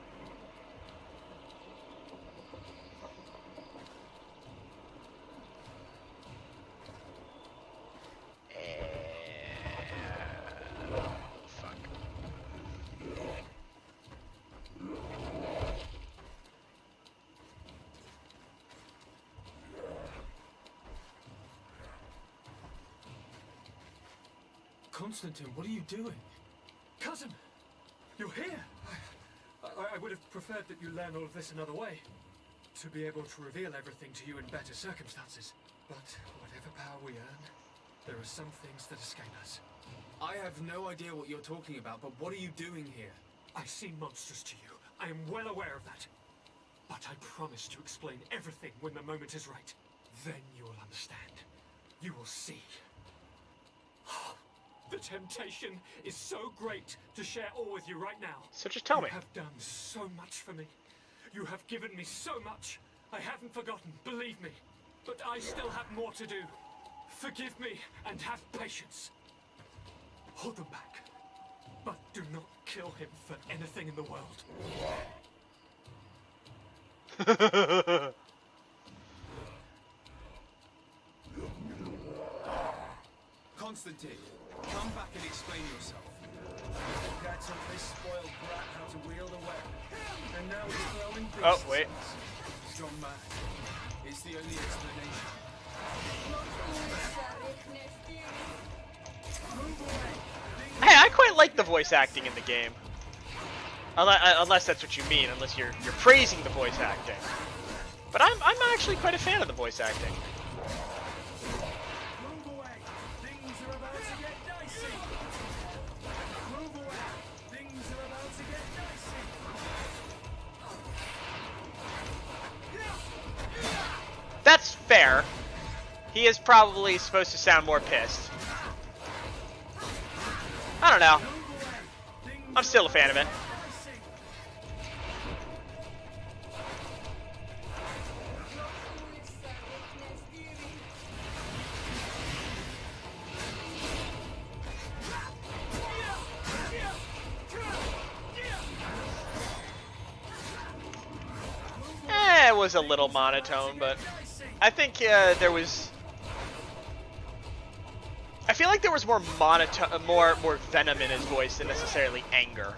Constantine, what are you doing? Cousin! You're here! I would have preferred that you learn all of this another way. To be able to reveal everything to you in better circumstances. But whatever power we earn, there are some things that escape us. I have no idea what you're talking about, but what are you doing here? I seem monstrous to you. I am well aware of that. But I promise to explain everything when the moment is right. Then you will understand. You will see. The temptation is so great to share all with you right now. So just tell me. You have done so much for me. You have given me so much. I haven't forgotten, believe me. But I still have more to do. Forgive me and have patience. Hold them back. But do not kill him for anything in the world. Constantine, come back and explain yourself. I taught this spoiled brat how to wield a weapon, and now he's throwing beasts. Oh, wait. Strong man. It's the only explanation. Hey, I quite like the voice acting in the game. Unless that's what you mean, unless you're praising the voice acting. But I'm actually quite a fan of the voice acting. Move away. Things are about to get dicey. Move away. Things are about to get dicey. That's fair. He is probably supposed to sound more pissed. I don't know. I'm still a fan of it. It was a little monotone, but I think there was. I feel like there was more monotone, more venom in his voice than necessarily anger.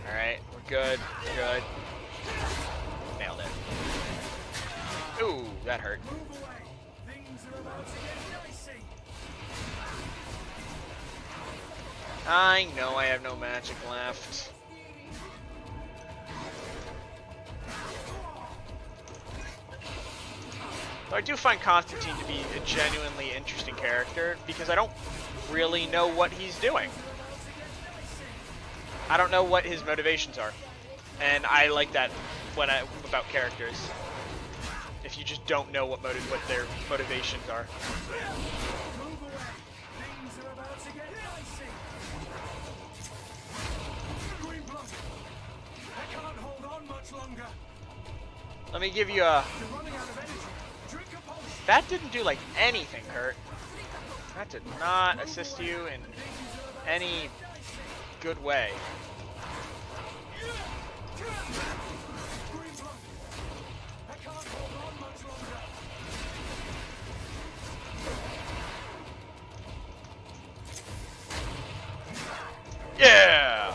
All right, we're good. We're good. Nailed it. Ooh, that hurt. I know I have no magic left. Though I do find Constantine to be a genuinely interesting character because I don't really know what he's doing. I don't know what his motivations are. And I like that about characters. If you just don't know what their motivations are. Let me give you a... That didn't do like anything, Kurt. That did not assist you in any good way. Yeah!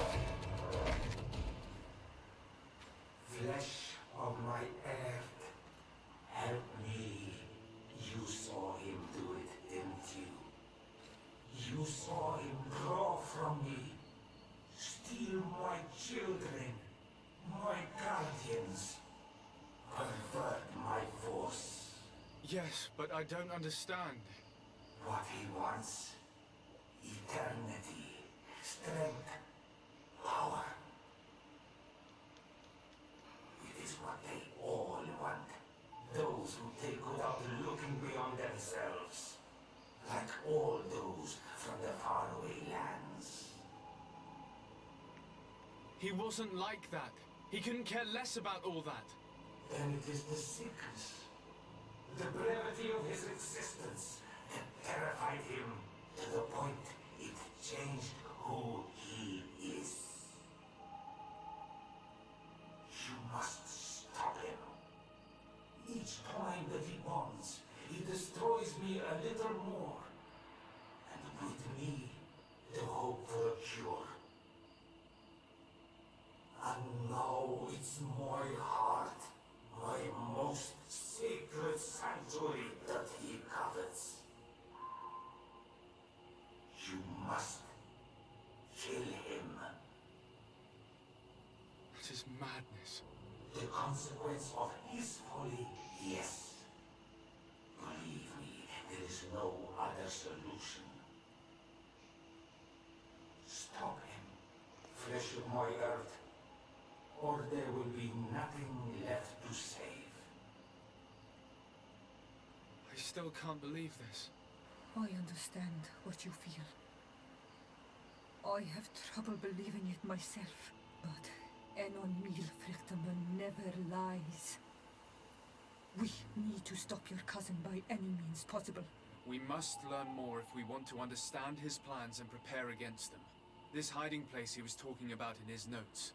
Flesh of my earth, help me. You saw him do it, didn't you? You saw him draw from me, steal my children, my guardians, pervert my force. Yes, but I don't understand. What he wants, eternity, strength, power. It is what they all want. Those who take without looking beyond themselves. Like all those from the faraway lands. He wasn't like that. He couldn't care less about all that. Then it is the sickness, the brevity of his existence that terrified him to the point it changed who he is. You must stop him. Each time that he bonds, he destroys me a little more. And with me, the hope for a cure. And now it's my heart, my most sacred sanctuary that he covets. You must kill him. It is madness. The consequence of his folly, yes. Believe me, there is no other solution. Stop him, flesh of my earth, or there will be nothing left to save. I still can't believe this. I understand what you feel. I have trouble believing it myself, but Enon Milfrichtenman never lies. We need to stop your cousin by any means possible. We must learn more if we want to understand his plans and prepare against them. This hiding place he was talking about in his notes.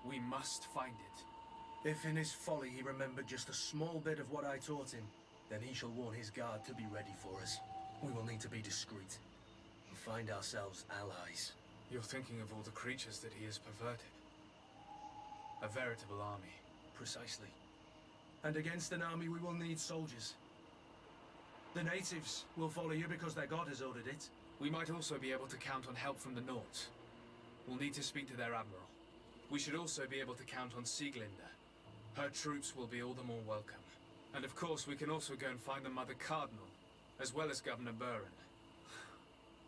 We must find it. If in his folly he remembered just a small bit of what I taught him, then he shall warn his guard to be ready for us. We will need to be discreet and find ourselves allies. You're thinking of all the creatures that he has perverted. A veritable army. Precisely. And against an army we will need soldiers. The natives will follow you because their god has ordered it. We might also be able to count on help from the Nords. We'll need to speak to their admiral. We should also be able to count on Sieglinde. Her troops will be all the more welcome. And of course we can also go and find the Mother Cardinal, as well as Governor Buren.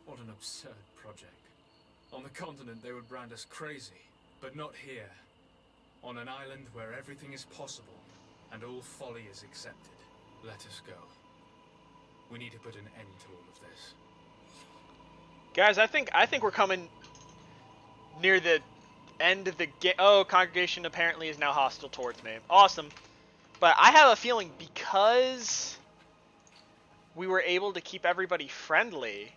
What an absurd project. On the continent they would brand us crazy, but not here. On an island where everything is possible, and all folly is accepted. Let us go. We need to put an end to all of this. Guys, I think we're coming near the end of the game. Oh, congregation apparently is now hostile towards me. Awesome. But I have a feeling because we were able to keep everybody friendly,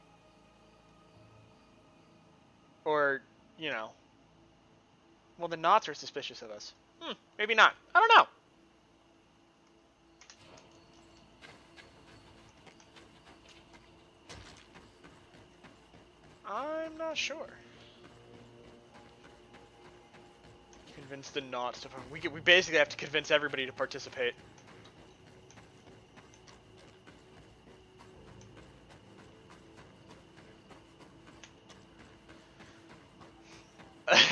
or, you know, well, the Knots are suspicious of us. Maybe not. I don't know. I'm not sure. Convince the Knots to... We basically have to convince everybody to participate.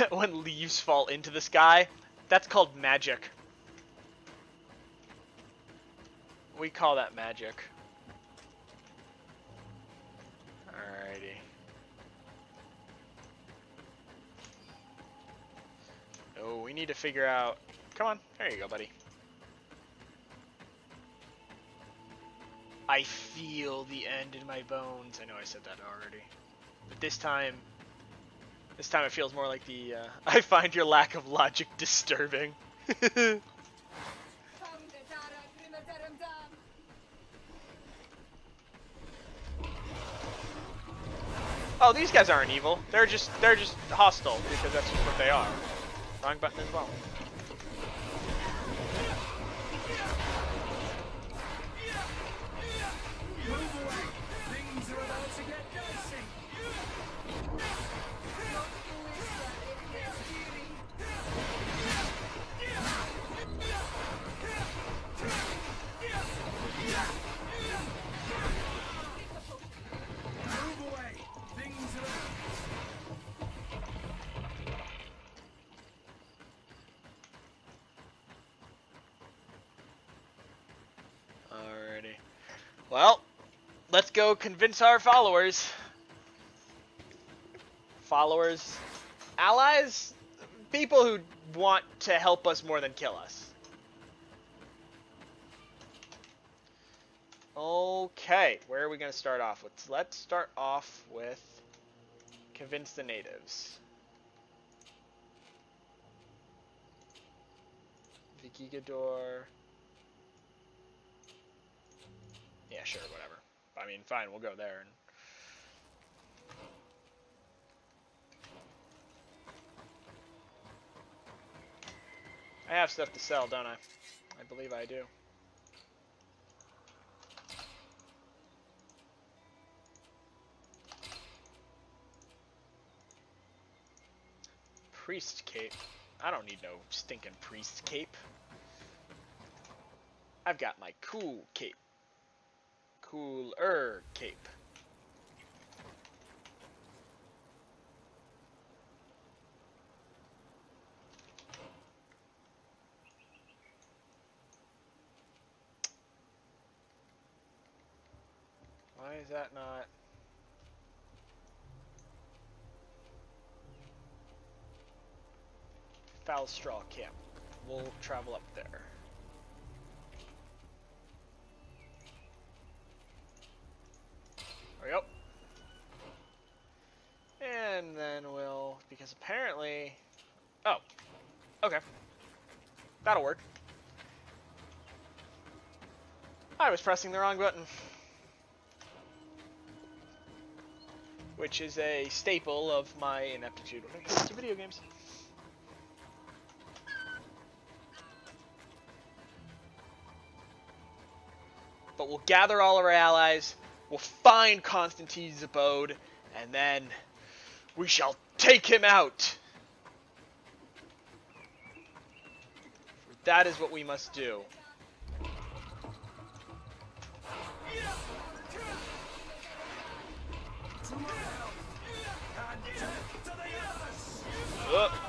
When leaves fall into the sky, that's called magic. We call that magic. Alrighty. Oh, we need to figure out... Come on, there you go, buddy. I feel the end in my bones. I know I said that already. But this time it feels more like the, I find your lack of logic disturbing. Oh, these guys aren't evil. They're just hostile because that's just what they are. Wrong button as well. Alrighty. Well, let's go convince our followers. Followers, allies, people who want to help us more than kill us. Okay, where are we going to start off with? Let's start off with convince the natives. Vikigador. Yeah, sure, whatever. I mean, fine, we'll go there. And I have stuff to sell, don't I? I believe I do. Priest cape. I don't need no stinking priest cape. I've got my cool cape. Cooler cape. Why is that not... Foul Straw Camp. We'll travel up there. There we go. And then we'll... Because apparently... Oh. Okay. That'll work. I was pressing the wrong button. Which is a staple of my ineptitude when it comes to video games. But we'll gather all of our allies, we'll find Constantine's abode, and then we shall take him out. For that is what we must do.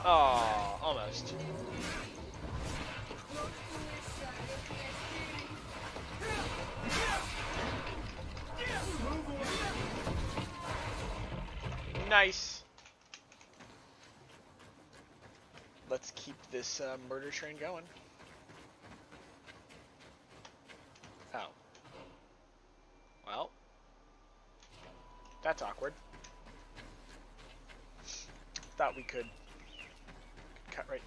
Oh, almost. Nice. Let's keep this murder train going. Oh. Well. That's awkward. thought we could